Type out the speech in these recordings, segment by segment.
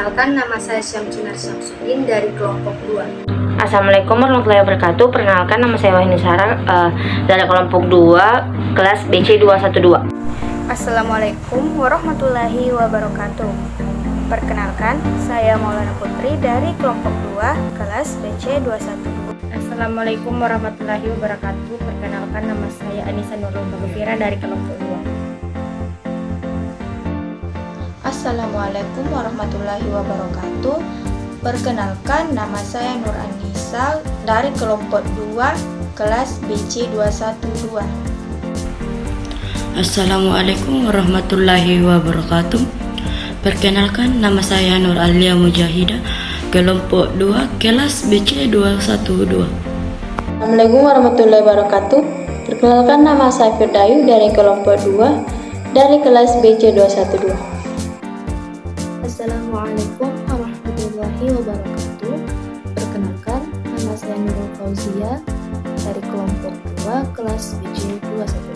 Perkenalkan, nama saya Syamsunar Syamsuddin dari kelompok 2. Assalamualaikum warahmatullahi wabarakatuh. Perkenalkan, nama saya Wahini Sarah dari kelompok 2 kelas BC 212. Assalamualaikum warahmatullahi wabarakatuh. Perkenalkan, saya Maulana Putri dari kelompok 2 kelas BC 212. Assalamualaikum warahmatullahi wabarakatuh. Perkenalkan, nama saya Anissa Nurul Bagufira dari kelompok 2. Assalamualaikum warahmatullahi wabarakatuh. Perkenalkan, nama saya Nur Anissa dari kelompok 2 kelas BC 212. Assalamualaikum warahmatullahi wabarakatuh. Perkenalkan, nama saya Nur Alia Mujahidah, kelompok 2 kelas BC 212. Assalamualaikum warahmatullahi wabarakatuh. Perkenalkan, nama saya Firdayu dari kelompok 2 dari kelas BC 212. Assalamualaikum warahmatullahi wabarakatuh. Perkenalkan, nama saya Nurul Fauzia dari kelompok 2 kelas BC 212.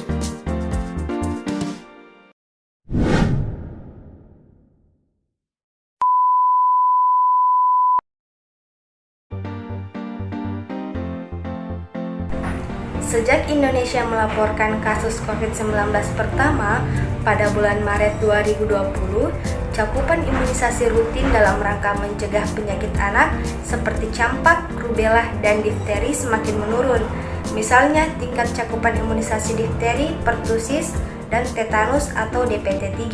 Sejak Indonesia melaporkan kasus COVID-19 pertama pada bulan Maret 2020, cakupan imunisasi rutin dalam rangka mencegah penyakit anak seperti campak, rubella, dan difteri semakin menurun. Misalnya, tingkat cakupan imunisasi difteri, pertusis, dan tetanus atau DPT-3,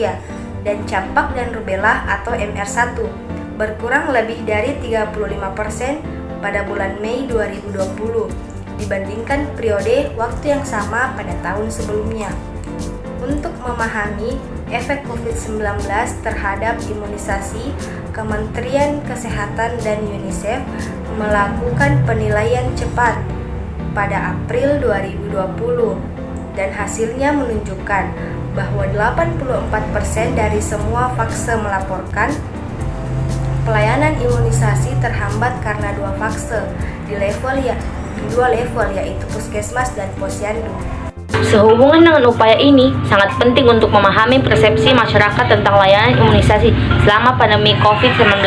dan campak dan rubella atau MR1 berkurang lebih dari 35% pada bulan Mei 2020 dibandingkan periode waktu yang sama pada tahun sebelumnya. Untuk memahami efek COVID-19 terhadap imunisasi, Kementerian Kesehatan dan UNICEF melakukan penilaian cepat pada April 2020 dan hasilnya menunjukkan bahwa 84% dari semua fase melaporkan pelayanan imunisasi terhambat karena dua level yaitu puskesmas dan posyandu. Sehubungan dengan upaya ini, sangat penting untuk memahami persepsi masyarakat tentang layanan imunisasi selama pandemi COVID-19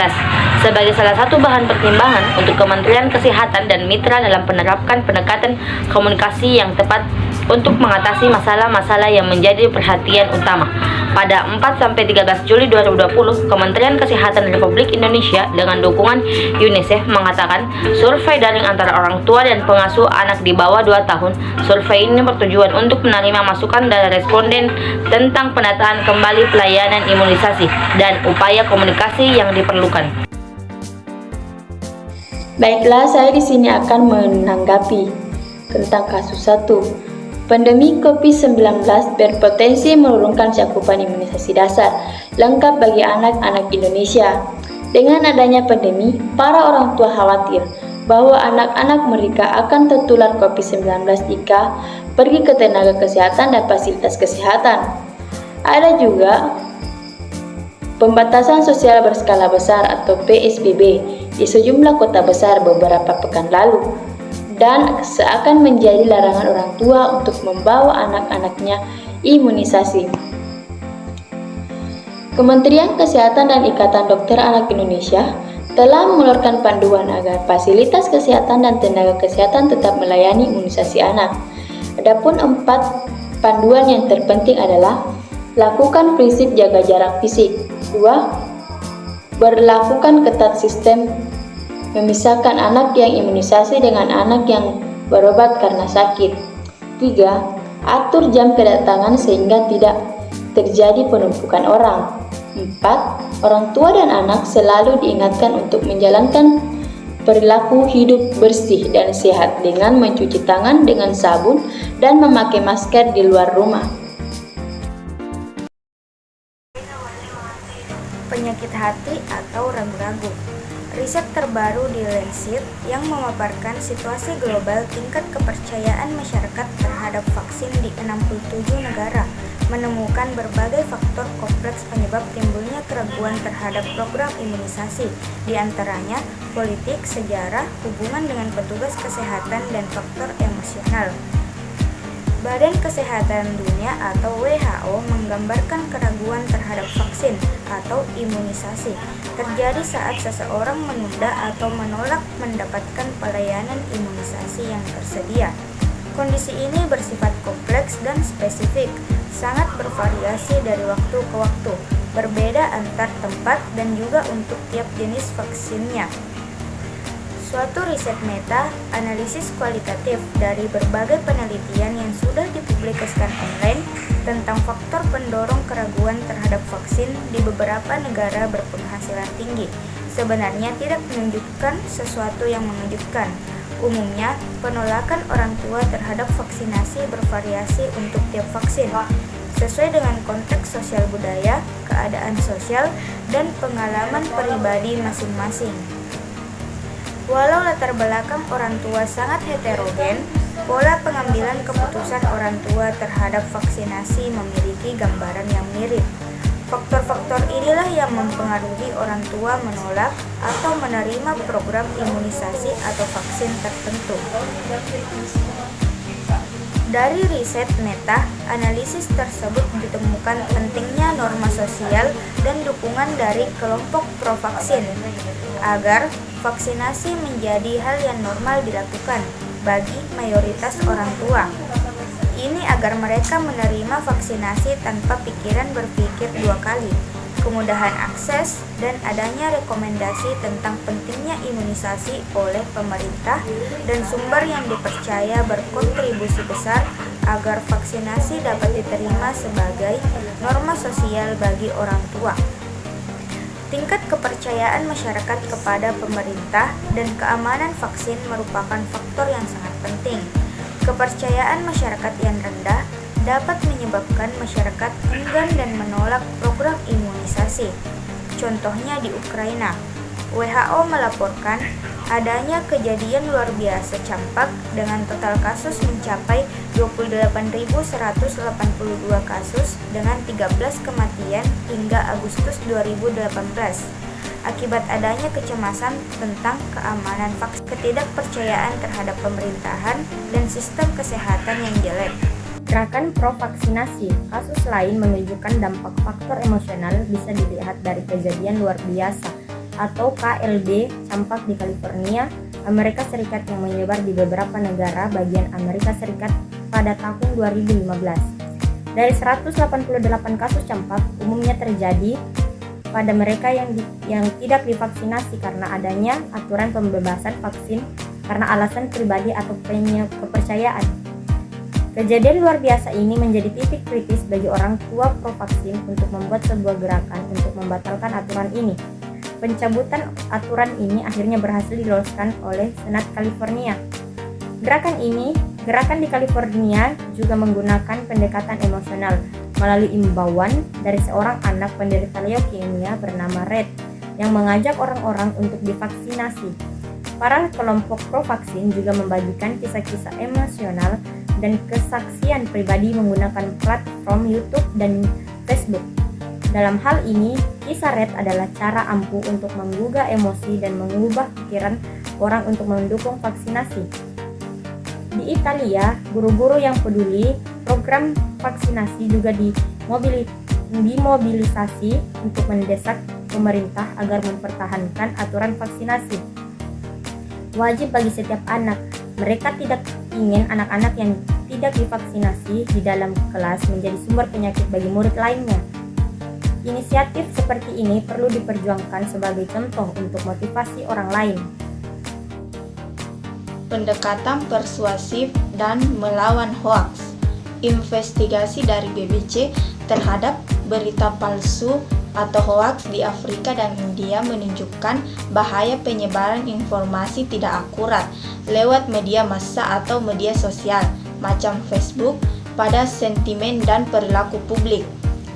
sebagai salah satu bahan pertimbangan untuk Kementerian Kesehatan dan mitra dalam menerapkan pendekatan komunikasi yang tepat untuk mengatasi masalah-masalah yang menjadi perhatian utama. Pada 4-13 Juli 2020, Kementerian Kesehatan Republik Indonesia dengan dukungan UNICEF mengatakan survei daring antara orang tua dan pengasuh anak di bawah 2 tahun. Survei ini bertujuan untuk menerima masukan dari responden tentang penataan kembali pelayanan imunisasi dan upaya komunikasi yang diperlukan. Baiklah, saya di sini akan menanggapi tentang kasus 1. Pandemi COVID-19 berpotensi menurunkan cakupan imunisasi dasar lengkap bagi anak-anak Indonesia. Dengan adanya pandemi, para orang tua khawatir bahwa anak-anak mereka akan tertular COVID-19 jika pergi ke tenaga kesehatan dan fasilitas kesehatan. Ada juga pembatasan sosial berskala besar atau PSBB di sejumlah kota besar beberapa pekan lalu, dan seakan menjadi larangan orang tua untuk membawa anak-anaknya imunisasi. Kementerian Kesehatan dan Ikatan Dokter Anak Indonesia telah mengeluarkan panduan agar fasilitas kesehatan dan tenaga kesehatan tetap melayani imunisasi anak. Adapun 4 panduan yang terpenting adalah: lakukan prinsip jaga jarak fisik. 2. Berlakukan ketat sistem memisahkan anak yang imunisasi dengan anak yang berobat karena sakit. 3. Atur jam kedatangan sehingga tidak terjadi penumpukan orang. 4. Orang tua dan anak selalu diingatkan untuk menjalankan perilaku hidup bersih dan sehat dengan mencuci tangan dengan sabun dan memakai masker di luar rumah. Penyakit hati atau ragu-ragu. Riset terbaru di Lancet yang memaparkan situasi global tingkat kepercayaan masyarakat terhadap vaksin di 67 negara menemukan berbagai faktor kompleks penyebab timbulnya keraguan terhadap program imunisasi, di antaranya politik, sejarah, hubungan dengan petugas kesehatan, dan faktor emosional. Badan Kesehatan Dunia atau WHO menggambarkan keraguan terhadap vaksin atau imunisasi terjadi saat seseorang menunda atau menolak mendapatkan pelayanan imunisasi yang tersedia. Kondisi ini bersifat kompleks dan spesifik, sangat bervariasi dari waktu ke waktu, berbeda antar tempat dan juga untuk tiap jenis vaksinnya. Suatu riset meta, analisis kualitatif dari berbagai penelitian yang sudah dipublikasikan online tentang faktor pendorong keraguan terhadap vaksin di beberapa negara berpenghasilan tinggi, sebenarnya tidak menunjukkan sesuatu yang mengejutkan. Umumnya, penolakan orang tua terhadap vaksinasi bervariasi untuk tiap vaksin, sesuai dengan konteks sosial budaya, keadaan sosial, dan pengalaman pribadi masing-masing. Walau latar belakang orang tua sangat heterogen, pola pengambilan keputusan orang tua terhadap vaksinasi memiliki gambaran yang mirip. Faktor-faktor inilah yang mempengaruhi orang tua menolak atau menerima program imunisasi atau vaksin tertentu. Dari riset meta, analisis tersebut ditemukan pentingnya norma sosial dan dukungan dari kelompok pro-vaksin agar vaksinasi menjadi hal yang normal dilakukan bagi mayoritas orang tua. Ini agar mereka menerima vaksinasi tanpa pikiran berpikir dua kali. Kemudahan akses dan adanya rekomendasi tentang pentingnya imunisasi oleh pemerintah dan sumber yang dipercaya berkontribusi besar agar vaksinasi dapat diterima sebagai norma sosial bagi orang tua. Tingkat kepercayaan masyarakat kepada pemerintah dan keamanan vaksin merupakan faktor yang sangat penting. Kepercayaan masyarakat yang rendah dapat menyebabkan masyarakat enggan dan menolak program imunisasi. Contohnya di Ukraina, WHO melaporkan adanya kejadian luar biasa campak dengan total kasus mencapai 28.182 kasus dengan 13 kematian hingga Agustus 2018 akibat adanya kecemasan tentang keamanan vaksin, ketidakpercayaan terhadap pemerintahan, dan sistem kesehatan yang jelek. Gerakan pro-vaksinasi. Kasus lain menunjukkan dampak faktor emosional bisa dilihat dari kejadian luar biasa atau KLB campak di California, Amerika Serikat yang menyebar di beberapa negara bagian Amerika Serikat pada tahun 2015. Dari 188 kasus campak umumnya terjadi pada mereka yang tidak divaksinasi karena adanya aturan pembebasan vaksin karena alasan pribadi atau kepercayaan. Kejadian luar biasa ini menjadi titik kritis bagi orang tua pro-vaksin untuk membuat sebuah gerakan untuk membatalkan aturan ini. Pencabutan aturan ini akhirnya berhasil diloloskan oleh Senat California. Gerakan di California juga menggunakan pendekatan emosional melalui imbauan dari seorang anak penderita leukemia bernama Red yang mengajak orang-orang untuk divaksinasi. Para kelompok pro-vaksin juga membagikan kisah-kisah emosional dan kesaksian pribadi menggunakan platform YouTube dan Facebook. Dalam hal ini, kisah Red adalah cara ampuh untuk menggugah emosi dan mengubah pikiran orang untuk mendukung vaksinasi. Di Italia, guru-guru yang peduli program vaksinasi juga dimobilisasi untuk mendesak pemerintah agar mempertahankan aturan vaksinasi wajib bagi setiap anak. Mereka tidak ingin anak-anak yang tidak divaksinasi di dalam kelas menjadi sumber penyakit bagi murid lainnya. Inisiatif seperti ini perlu diperjuangkan sebagai contoh untuk motivasi orang lain. Pendekatan persuasif dan melawan hoaks. Investigasi dari BBC terhadap berita palsu atau hoaks di Afrika dan India menunjukkan bahaya penyebaran informasi tidak akurat lewat media massa atau media sosial macam Facebook pada sentimen dan perilaku publik,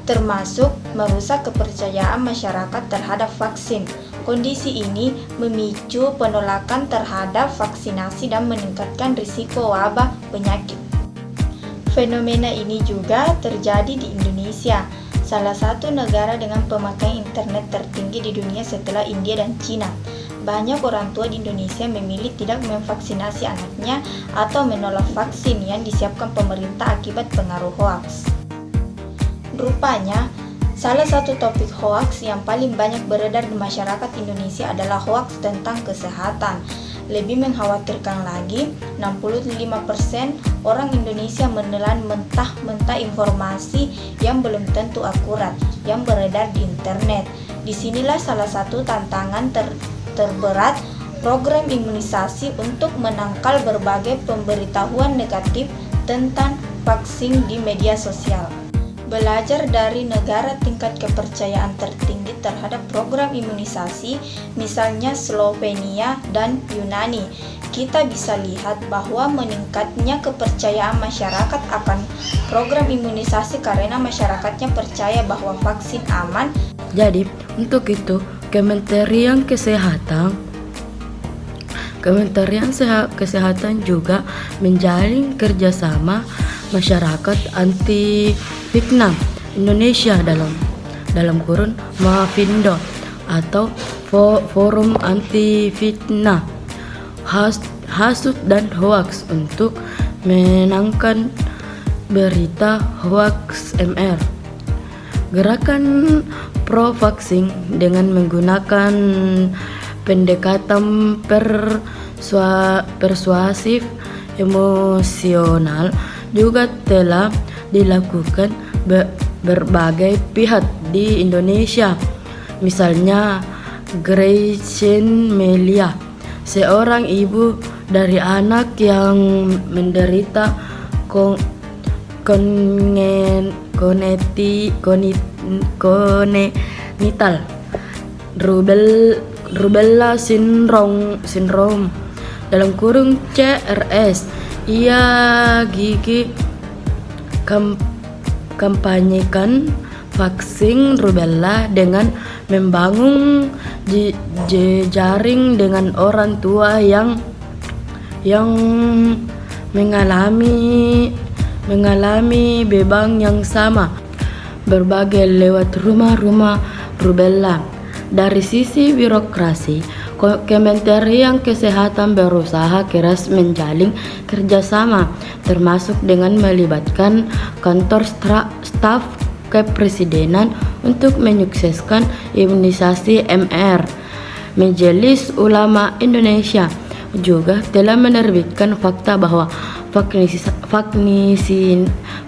termasuk merusak kepercayaan masyarakat terhadap vaksin. Kondisi ini memicu penolakan terhadap vaksinasi dan meningkatkan risiko wabah penyakit. Fenomena ini juga terjadi di Indonesia, salah satu negara dengan pemakaian internet tertinggi di dunia setelah India dan Cina. banyak orang tua di Indonesia memilih tidak memvaksinasi anaknya atau menolak vaksin yang disiapkan pemerintah akibat pengaruh hoaks. Rupanya, salah satu topik hoaks yang paling banyak beredar di masyarakat Indonesia adalah hoaks tentang kesehatan. Lebih mengkhawatirkan lagi, 65% orang Indonesia menelan mentah-mentah informasi yang belum tentu akurat yang beredar di internet. Disinilah salah satu tantangan terberat program imunisasi untuk menangkal berbagai pemberitahuan negatif tentang vaksin di media sosial. Belajar dari negara tingkat kepercayaan tertinggi terhadap program imunisasi, misalnya Slovenia dan Yunani, kita bisa lihat bahwa meningkatnya kepercayaan masyarakat akan program imunisasi karena masyarakatnya percaya bahwa vaksin aman. Jadi, untuk itu Kementerian Kesehatan juga menjalin kerjasama masyarakat anti fitnah Indonesia dalam kurun Mafindo atau Forum Anti Fitnah Hasut dan Hoaks untuk menangkan berita hoaks MR. Gerakan pro vaksin dengan menggunakan pendekatan persuasif emosional juga telah dilakukan berbagai pihak di Indonesia. Misalnya Gretchen Melia, seorang ibu dari anak yang menderita congenital rubella syndrome dalam kurung CRS. Ia kampanyekan vaksin rubella dengan membangun jejaring dengan orang tua yang mengalami beban yang sama, berbagai lewat rumah-rumah rubella. Dari sisi birokrasi, Kementerian Kesehatan berusaha keras menjalin kerjasama, termasuk dengan melibatkan kantor staf kepresidenan untuk menyukseskan imunisasi MR. Majelis Ulama Indonesia juga telah menerbitkan fakta bahwa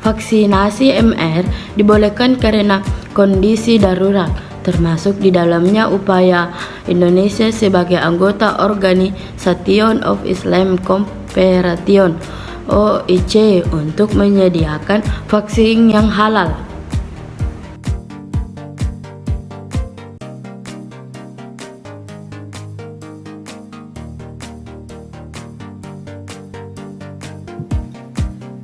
vaksinasi MR dibolehkan karena kondisi darurat, termasuk di dalamnya upaya Indonesia sebagai anggota Organisation of Islamic Cooperation (OIC) untuk menyediakan vaksin yang halal.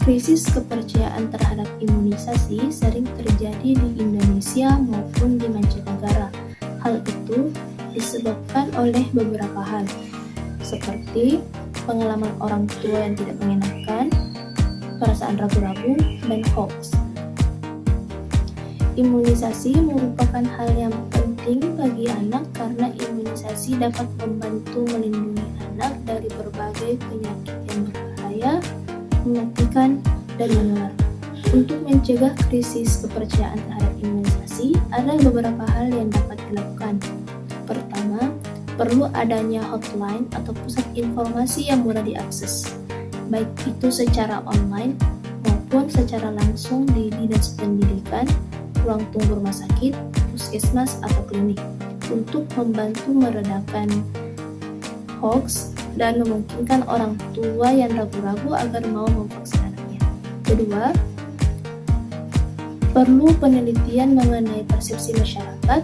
Krisis kepercayaan terhadap imunisasi sering terjadi di Indonesia maupun di mancanegara. Hal itu disebabkan oleh beberapa hal, seperti pengalaman orang tua yang tidak mengenakan, perasaan ragu-ragu, dan hoax. Imunisasi merupakan hal yang penting bagi anak karena imunisasi dapat membantu melindungi anak dari berbagai penyakit yang berbahaya, mematikan, dan menular. Untuk mencegah krisis kepercayaan terhadap imunisasi, ada beberapa hal yang dapat dilakukan. Pertama, perlu adanya hotline atau pusat informasi yang mudah diakses, baik itu secara online maupun secara langsung di dinas pendidikan, ruang tunggu rumah sakit, puskesmas, atau klinik, untuk membantu meredakan hoax dan memungkinkan orang tua yang ragu-ragu agar mau memvaksin anaknya. Kedua, perlu penelitian mengenai persepsi masyarakat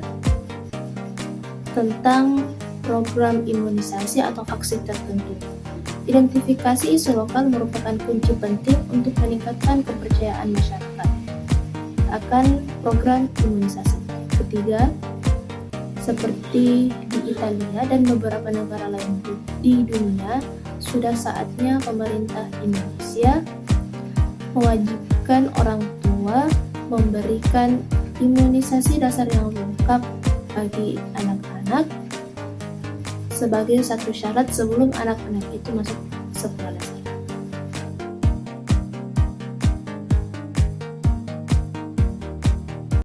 tentang program imunisasi atau vaksin tertentu. Identifikasi isu lokal merupakan kunci penting untuk meningkatkan kepercayaan masyarakat akan program imunisasi. Ketiga, seperti di Italia dan beberapa negara lain di dunia, sudah saatnya pemerintah Indonesia mewajibkan orang tua memberikan imunisasi dasar yang lengkap bagi anak-anak sebagai satu syarat sebelum anak-anak itu masuk sekolah.